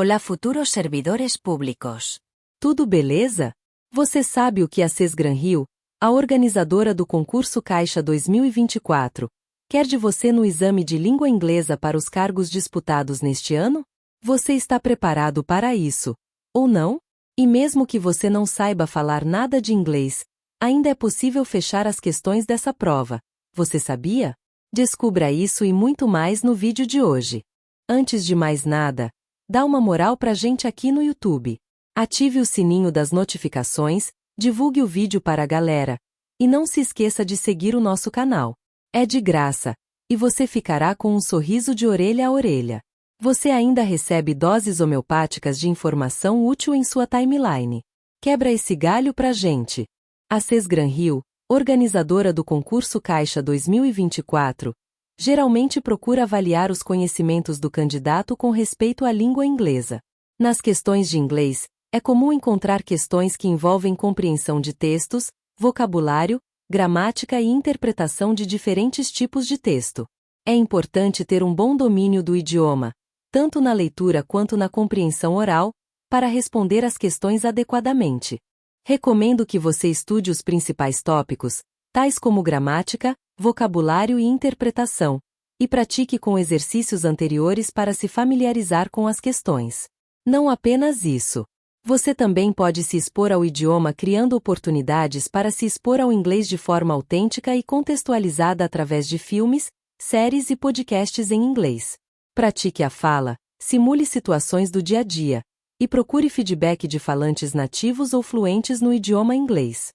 Hola futuros servidores públicos. Tudo beleza? Você sabe o que a Sesgran-Rio, a organizadora do concurso Caixa 2024, quer de você no exame de língua inglesa para os cargos disputados neste ano? Você está preparado para isso, ou não? E mesmo que você não saiba falar nada de inglês, ainda é possível fechar as questões dessa prova. Você sabia? Descubra isso e muito mais no vídeo de hoje. Antes de mais nada, dá uma moral pra gente aqui no YouTube. Ative o sininho das notificações, divulgue o vídeo para a galera, e não se esqueça de seguir o nosso canal. É de graça, e você ficará com um sorriso de orelha a orelha. Você ainda recebe doses homeopáticas de informação útil em sua timeline. Quebra esse galho pra gente. A Sesgran-Rio, organizadora do concurso Caixa 2024, geralmente procura avaliar os conhecimentos do candidato com respeito à língua inglesa. Nas questões de inglês, é comum encontrar questões que envolvem compreensão de textos, vocabulário, gramática e interpretação de diferentes tipos de texto. É importante ter um bom domínio do idioma, tanto na leitura quanto na compreensão oral, para responder às questões adequadamente. Recomendo que você estude os principais tópicos, tais como gramática, vocabulário e interpretação, e pratique com exercícios anteriores para se familiarizar com as questões. Não apenas isso. Você também pode se expor ao idioma criando oportunidades para se expor ao inglês de forma autêntica e contextualizada através de filmes, séries e podcasts em inglês. Pratique a fala, simule situações do dia a dia, e procure feedback de falantes nativos ou fluentes no idioma inglês.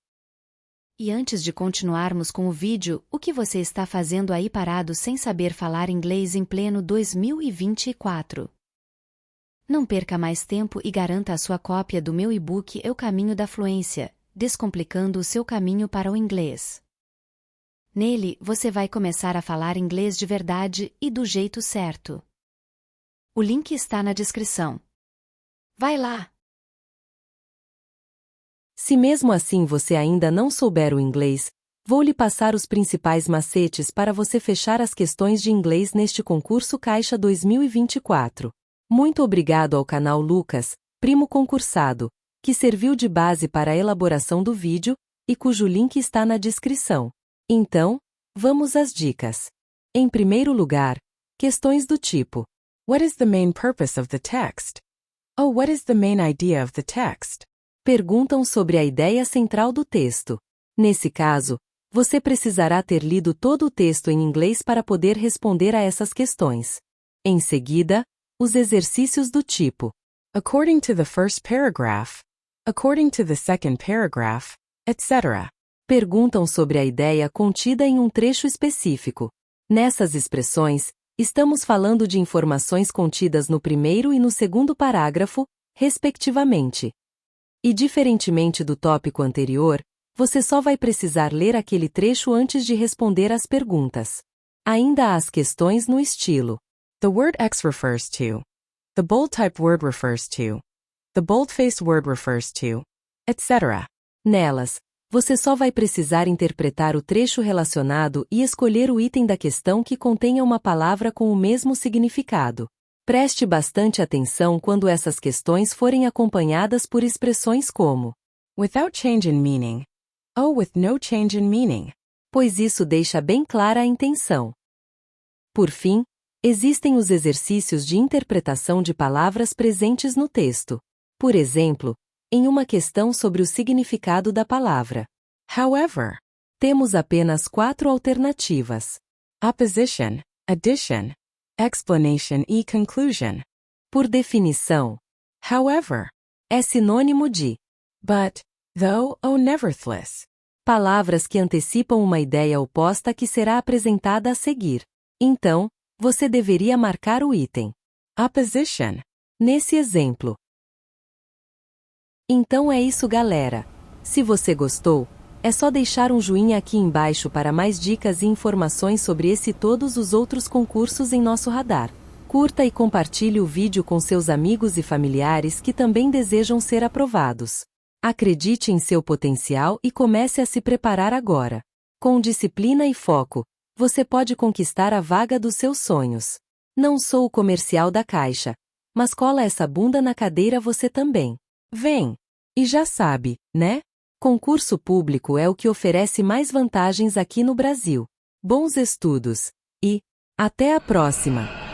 E antes de continuarmos com o vídeo, o que você está fazendo aí parado sem saber falar inglês em pleno 2024? Não perca mais tempo e garanta a sua cópia do meu e-book O Caminho da Fluência, descomplicando o seu caminho para o inglês. Nele, você vai começar a falar inglês de verdade e do jeito certo. O link está na descrição. Vai lá! Se mesmo assim você ainda não souber o inglês, vou lhe passar os principais macetes para você fechar as questões de inglês neste concurso Caixa 2024. Muito obrigado ao canal Lucas, primo concursado, que serviu de base para a elaboração do vídeo, e cujo link está na descrição. Então, vamos às dicas. Em primeiro lugar, questões do tipo: What is the main purpose of the text? Oh, what is the main idea of the text? Perguntam sobre a ideia central do texto. Nesse caso, você precisará ter lido todo o texto em inglês para poder responder a essas questões. Em seguida, os exercícios do tipo: According to the first paragraph, according to the second paragraph, etc. Perguntam sobre a ideia contida em um trecho específico. Nessas expressões, estamos falando de informações contidas no primeiro e no segundo parágrafo, respectivamente. E diferentemente do tópico anterior, você só vai precisar ler aquele trecho antes de responder às perguntas. Ainda há as questões no estilo: The word X refers to. The bold-type word refers to. The bold-faced word refers to. Etc. Nelas, você só vai precisar interpretar o trecho relacionado e escolher o item da questão que contenha uma palavra com o mesmo significado. Preste bastante atenção quando essas questões forem acompanhadas por expressões como without change in meaning, ou with no change in meaning, pois isso deixa bem clara a intenção. Por fim, existem os exercícios de interpretação de palavras presentes no texto. Por exemplo, em uma questão sobre o significado da palavra however, temos apenas 4 alternativas: opposition, addition, explanation e conclusion. Por definição, however é sinônimo de but, though ou nevertheless, palavras que antecipam uma ideia oposta que será apresentada a seguir. Então, você deveria marcar o item opposition nesse exemplo. Então é isso, galera. Se você gostou, é só deixar um joinha aqui embaixo para mais dicas e informações sobre esse e todos os outros concursos em nosso radar. Curta e compartilhe o vídeo com seus amigos e familiares que também desejam ser aprovados. Acredite em seu potencial e comece a se preparar agora. Com disciplina e foco, você pode conquistar a vaga dos seus sonhos. Não sou o comercial da Caixa, Mas cola essa bunda na cadeira você também. Vem! E já sabe, né? Concurso público é o que oferece mais vantagens aqui no Brasil. Bons estudos! E até a próxima!